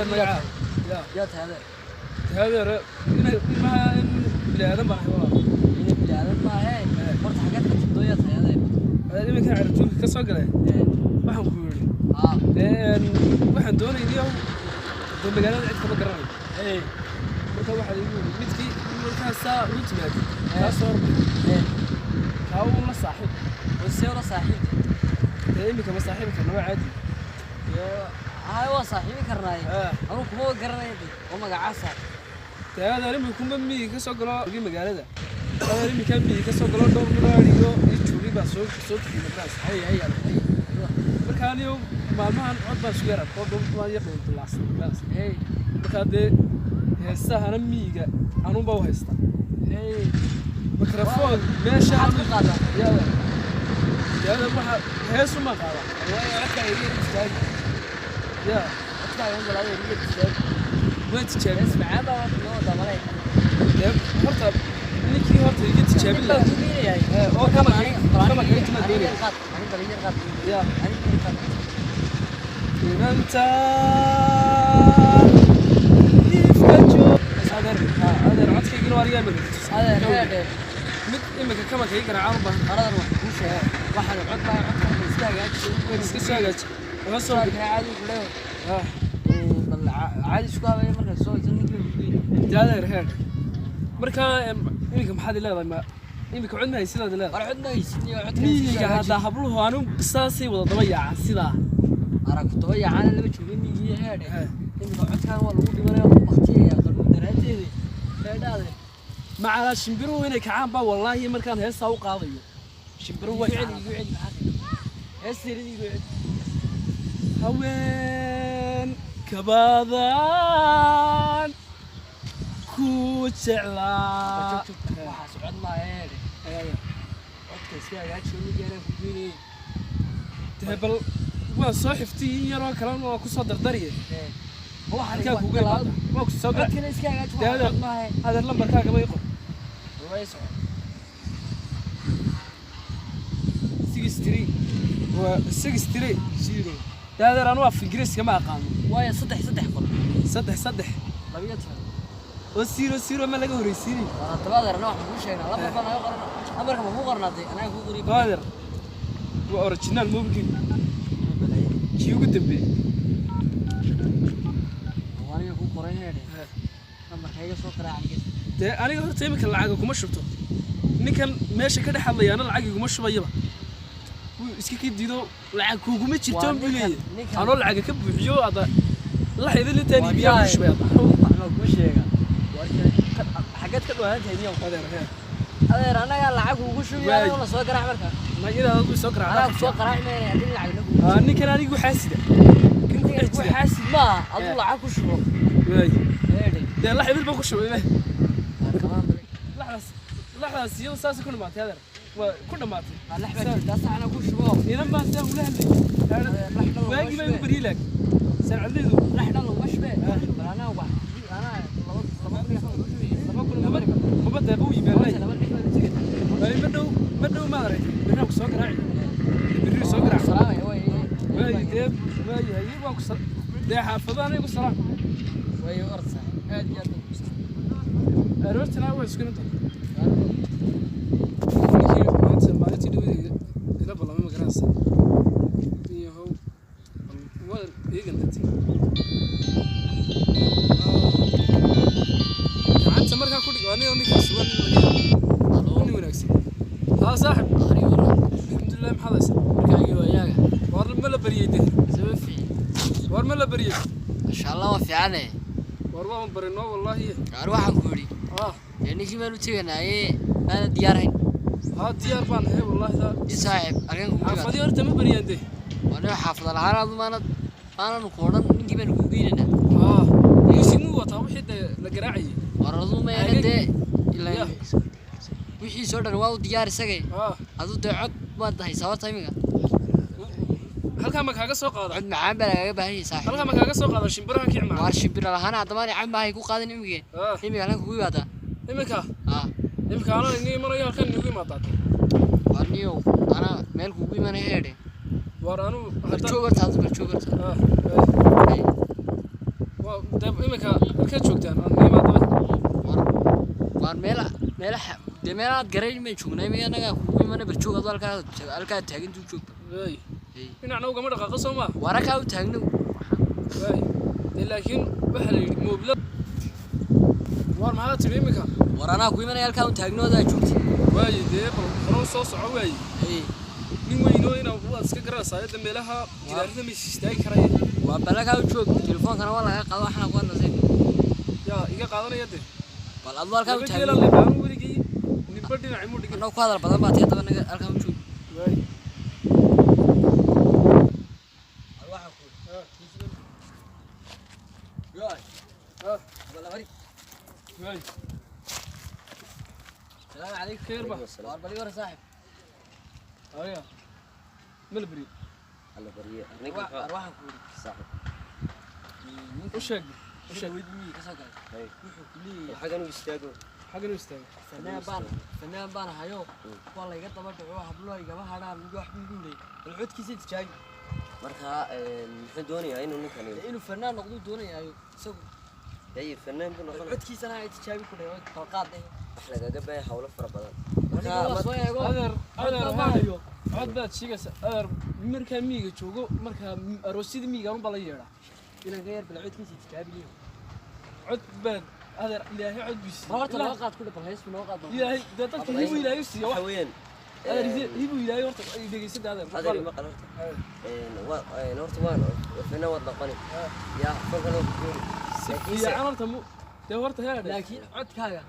مقعد يا هذا هذا ما بلا آدم بحي والله بلا آدم ما هي مرت حاجات كتبدوية هذا هذا اللي كان عرفتوك كسر قلة waxaan ku yiri waxaan doonayaa inuu magaalada cid kama garanayo marka waxa igu midkii markaa saa u timaad ka soo ka uu la saaxiib وسيرة صاحب imika ma saaxiibka noo caadi هاي هو صاحبي كرناي أنا كم هو كرناي وما قعسة هذا لم يكن بمي كسر قلة في مقالة هذا لم يكن بمي كسر قلة دور ملاريو يشوفي بس صوت في المدرسة هي markaan iyo maalmahan cod baan isku yaraa oo dhow ma yaqaan tulaasay bas hey marka de heesaha miiga anuu baa haysta hey mikrofon meesha aad ku qaada yaa waxa heesu ma qaada way codka iga istaag yaa codka iga la iga istaag way tijaabin ismacaa baa loo dabalay horta ninkii horta iga tijaabin la oo kama inta ma doonay يا أنت يفجو هذا رعتك يقولوا أريان هذا مت إما كم كي يقرأ عربة هذا مش واحد عد ما عد مسكساجت وصل عادي كله عادي شو قال مرة صوت هذا رهان مركا إنكم حد لا ما إنك عندنا يصير هذا لا عندنا يصير ميجا هذا حبله أنا قصاصي ولا ضيع سيدا أراك ضيع أنا اللي بتشوفني ميجي هذا إنك عد كان والله ودي ولا وقتي يا قلبي درهتي هذا مع شمبرو هنا كعام با والله مركان هسه وقاضي شمبرو يقعد معك هسه يقعد هوين كبادان كوتشلا سعد ما هيك أوكي سيا شو اللي جانا فيني تهبل وصاحبتي يرى كلام وكسر دريه هو حركة جوجل ما كسر لكن إيش كان هذا اللمبر كذا ما يقول هو يسوع 63 و 63 زيرو هذا أنا في جريس كما أقام ويا صدح صدح ما بيتها والسيرو ما لقوا ريسيري أنا تبادر أنا واحد مش هنا لا بقى أنا يقرن أمرك مو قرناتي أنا أقول قريب بادر وأوريجينال ممكن شيء قدام بي وأنا أقول قرين هذي أما هي صوت راعي ده أنا قلت تيمك العاقة كم شفته نكن ماشي كده حظي أنا العاقة كم شو بيجيبه وإسكي كده العاقة كم تشتم بلي أنا العاقة كم بيجيو هذا الله يذل اللي تاني بيجيو شوية أنا أقول شيء حاجات كده هذه اليوم هذا أنا قال العاقة وش يا والله سوق راعي مركب ما إذا هذا سوق راعي أنا سوق راعي ما يدين العاقة أنا كان أنا يقول حاسدة كنت أقول حاسد ما أقول العاقة وش هو ده الله يذل بقول شو إيه كمان لحظة سيو ساس كل مات هذا وكل مات لحظة ده أنا أقول شو إذا ما أنت ولا هذي باقي ما يبري لك سر عليه لحظة لو مش به أنا واحد أنا ما بدأ أبوي بالله بدو ما أدري بدو سوق راعي بدو سوق راعي سلام ما يدب ما يجيب وقصر ده حافظاني وقصر وهي أرسل هذه جدا أروت أنا أول سكنت ما تدوي إذا بالله ما مقراص يهو يقندتي أنت مرة كودي أنا أوني كسبان أوني وناكسي ها صاحب الحمد لله محلس كاجي وياك ورملا بريده زوفي ورملا بريد ما شاء الله وفي عنه ورما برينو والله أروح أقولي يعني كي ما نتيجنا إيه أنا ديارين ديار بان هي والله ذا يصعب أكين حافظي أنت ما بريده وأنا حافظ العرب ما أنا نقولن نجيب نقوليننا يسمو وطاوحد لقراعي ورضو ما ينده إلا وحي صورة واو ديار سجى هذا دعوت ما ده صور تيمك هل كان مكان سوق هذا عند معاه بلا بهاي صاحب هل كان مكان سوق هذا شمبرها كيعمل وارشبر لهنا عندما عم بهاي كو قادن يمكن يمكن أنا كوي هذا يمكن يمكن أنا إني مرة يالكن نقول ما تعطي وارنيو أنا مال كوي ما نهيري ورانو برشوبر تاز برشوبر طيب إمك كيف شوكتان أنا ما أدري waan meel de meelaad garay ma joognay anaga kugu mana barjoog halka taagan tuu joogto واي إن أنا وقمر قصة ما waraka u taagno واي لكن بحري موبلة وار ما تري إمك warana kugu mana halka u taagno da joogti واي ده خلاص صوص عواي ee nin weyno inaa waad iska garanaysaa hadda meelaha gidaarada ma istaagi karaya waa balaka u joog telefoonkana waa laga qaado waxna qoon nasay yaa iga qaadanaya de bal adoo halka u taagno taagno baan weligii ninba dhinac mu dhigin anoo ku hadal badan baad hadaba naga halka u joog waay waxa ku yaay bal bari waay salaam alaykum خير بقى war bal yar saaxib ايوه ملبري الله بريه waxa ku صاحب وشاق وشاق ودمي ka soo galay هاي wuxuu kulii حاجه يستاهل حاجه نستاهل فنان بان hayo wala iga daba dhaco hablo igaba hadaan wax bidinay bal codkiisa tijaabi marka muxuu doonayaa inuu fanaan noqdo doonayo isagu ay fanaan buu noqon codkiisana ay tijaabi ku dhayo qalqaad eh wax laga baahay hawlo fara badan adeer hayo cod baad sheegaysa adeer markaa miiga joogo markaa aroosyada miiga un bala yeedha inaan ka yar bal codkiisa tijaabi cod baad adeer ilaahay cod bisi horta loo qaad ku dhaqan hees noo qaad ilaahay dadka hibu ilaahay siiyo waxa weeyaan adeer hibu ilaahay horta ay dhageysada adeer ma qalarta horta waan fanaan wad noqon yaa fankan oo يا عمرته مو دورت هذا laakiin codkaaga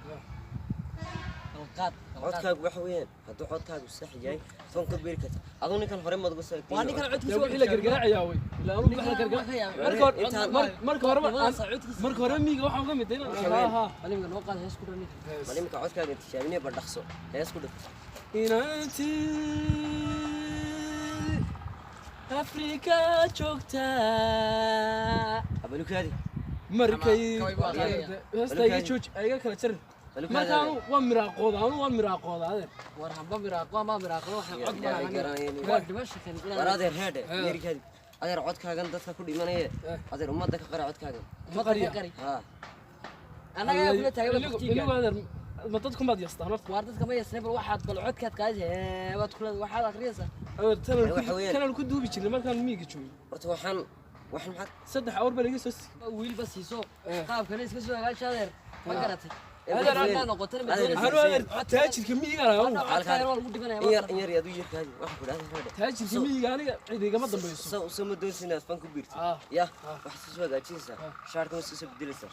qalqaad codkaagu waxa weeyaan hadduu codkaagu sax yahay fanka beeri karta aduu ninkan hore maad uga saagtay waa ninkan codkiisa wixii la gargaraacayaa way ilaa uu wax la gargaraacayaa marka hore miiga waxa uga mid ah ha aniga noo qaad hees ku dhani malimka codkaaga tijaabinay ba dhaqso hees ku dhig inaanti Afrika joogta abalukaadi markay heesta ay jooj ay kala jar markaan waan miraaqooda adeer war hamba miraaqo ma miraaqo waxa cod ma waa dhimashakan waradeer heede yeerikaadi adeer codkaagan dadka ku dhimanaya adeer umada ka qara codkaagan ma qariya ha anaga kula taagay waqtiga adeer ma dadku ma yastaan war dadka ma yasnay bal waxaad bal codkaad qaadaysaa waad kula waxaad akhriyaysaa tan ku duubi jirnay markaan miiga joogo horta waxaan maxad saddex awr bal iga soo wiil bas siiso qaabkana iska soo hagaajiyo adeer ma garatay adeer aan noqotay adeer taajirka miiga la yar yadu yirkaadi waxa ku dhahday hada taajirka miiga aniga ciidagama dambayso soo doonsinaa fan ku biirti ya wax soo hagaajinaysa shaarka ma soo bedelaysa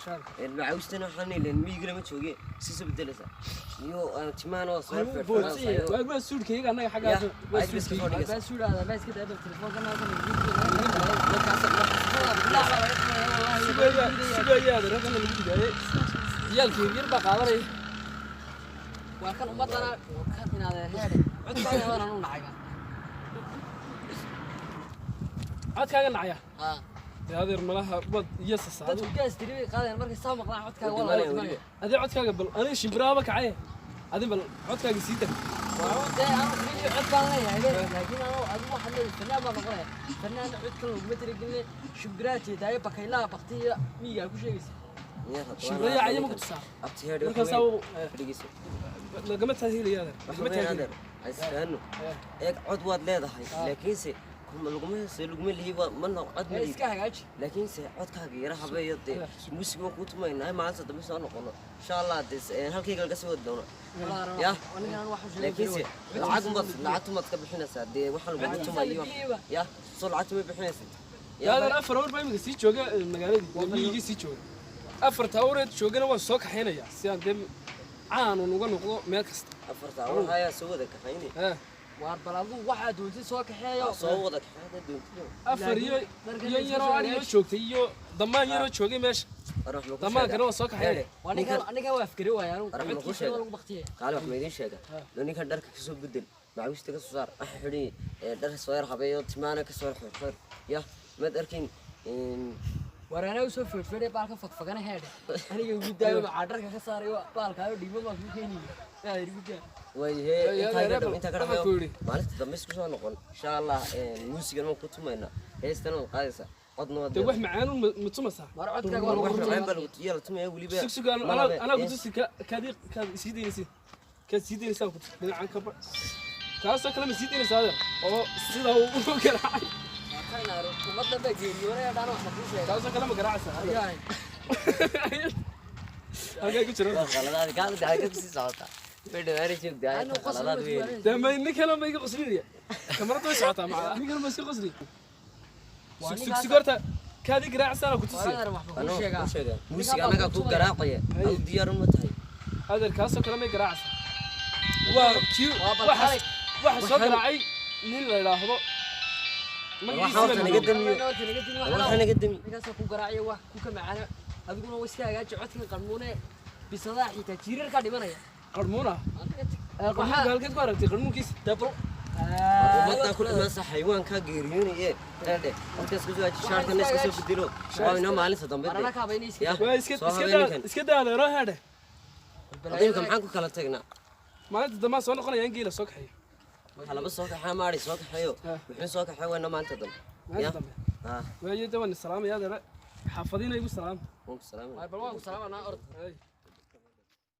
macaawistana waxaan leeyahay miiga lama jooge soo bedelaysa iyo timaano soo fiirsanaysa waa ma suudkayga anaga xagaa waa suudada ma iska daabal telefoonka naada yaalkii yar baa qaadanay waa kan umadana kan inaad heede codkaaga waan u nacay codkaaga nacaya ha adeer malaha bad iyo sasaado dadku gaas tiribi qaadeen markay soo maqlaan codkaaga wala adeer codkaaga bal aniga shimbiraaba kacay adin bal codkaaga sii dag waa dee aan fiiyo codkaaga leeyahay laakiin adigu waxa leeyahay fanaan baa noqonaya fanaan codka lagu tirigelin shimbiraati daayo bakaylaha baktiya miiga ku sheegaysa shimbiraya ayama ku tusaa abtiyeed markaas dhigayso lagama taahiilayaan lagama taahiilayaan aysaano eeg cod waad leedahay laakiinse laguma lihi ma cod ma iska hagaaji laakiinse codkaaga yara habeeyo dee muusiga waan kuu tumaynaa maalinta dambe soo noqono insha allah dee halkayga laga soo wadi doono ya laakiinse lacagtumaad ka bixinaysaa dee waxa lagugu tumayo ya soo lacagtu ma bixinaysa yaadan afar awr baa imika sii jooga magaaladii miigii sii jooga afarta awreed joogana waan soo kaxaynayaa si aan dee caan uga noqdo meel kasta afarta awr ayaa soo wada kaxaynay waar bal adigu waxaad doontay soo kaxeeyo soo wada kaxayda doontay afar iyo yaroo ariyo joogtay iyo damaan yaroo joogay meesha damaankana waan soo kaxaynaya aniga waa fikri waaya anigu codkiisa lagu baqtiyay qaali wax ma idiin sheega ninkan dharka ka soo bedel macaawista ka soo saar xidhi dhar soo yar habeeyo timaana ka soo xir ya mad arkin warana soo firfiray baalka fakfagana heede aniga ugu daayo ma dharka ka saarayo baalkaayo dhibo ma ku keeniyay yaa irigu daa inta ka dhameeyo maalinta dambe isku soo noqon insha allah muusigan waan ku tumaynaa heestana waan qaadaysaa qodno de wax macaan ma tumasa mar codkaaga waa wax lagu macaan rumeeyay bal yala tumaya waliba sug ana ku tusi kaad isiidinaysid kaad siidiinaysaa ku dhinacan ka ba kaasoo kale ma siidiinaysaa oo sida uu garaacay kaynaro umada bageeyay dhan wax ku sheegay kaasoo kale ma garaacaysaa ayay halkay ku jiro qaladaad gaal daaga ku sii socota bedel ari joogtaa qaladaad weyn de ma nin kale ma iga qosliya kamarada way socotaa ma nin kale ma iska qosli sug horta kaadi garaacaysaa ku tusi wax ku sheegay musiga anaga ku garaacaya aw diyaar ma tahay هذا الكاسو كلام يقرأ عسى وكيو واحد صدر عي من اللي راهو waxaan qadami ninkaasoo ku garaacay wax ku ka macana adiguna way iska hagaaji codkan qarmuune bisadaha xitaa jirir ka dhimanaya قرمونا قالك قارتي قرمون كيس dabro umada ku dhamaasa xayawaanka geeriyoonaya dhaadhe markaas ku soo shaarka neeska soo bedelo waana maalinta dambe marana ka baynaysa اسكت هذا روح هذا adinka maxaan ku kala tagnaa maalinta dambe soo noqonaya in geela soo kaxay halaba soo kaxaa maari soo kaxayo wuxuu soo kaxay waana maanta dambe maalinta dambe waayo dawan salaam ya dara xaafadiina igu salaam salaam bal waan salaam ana ord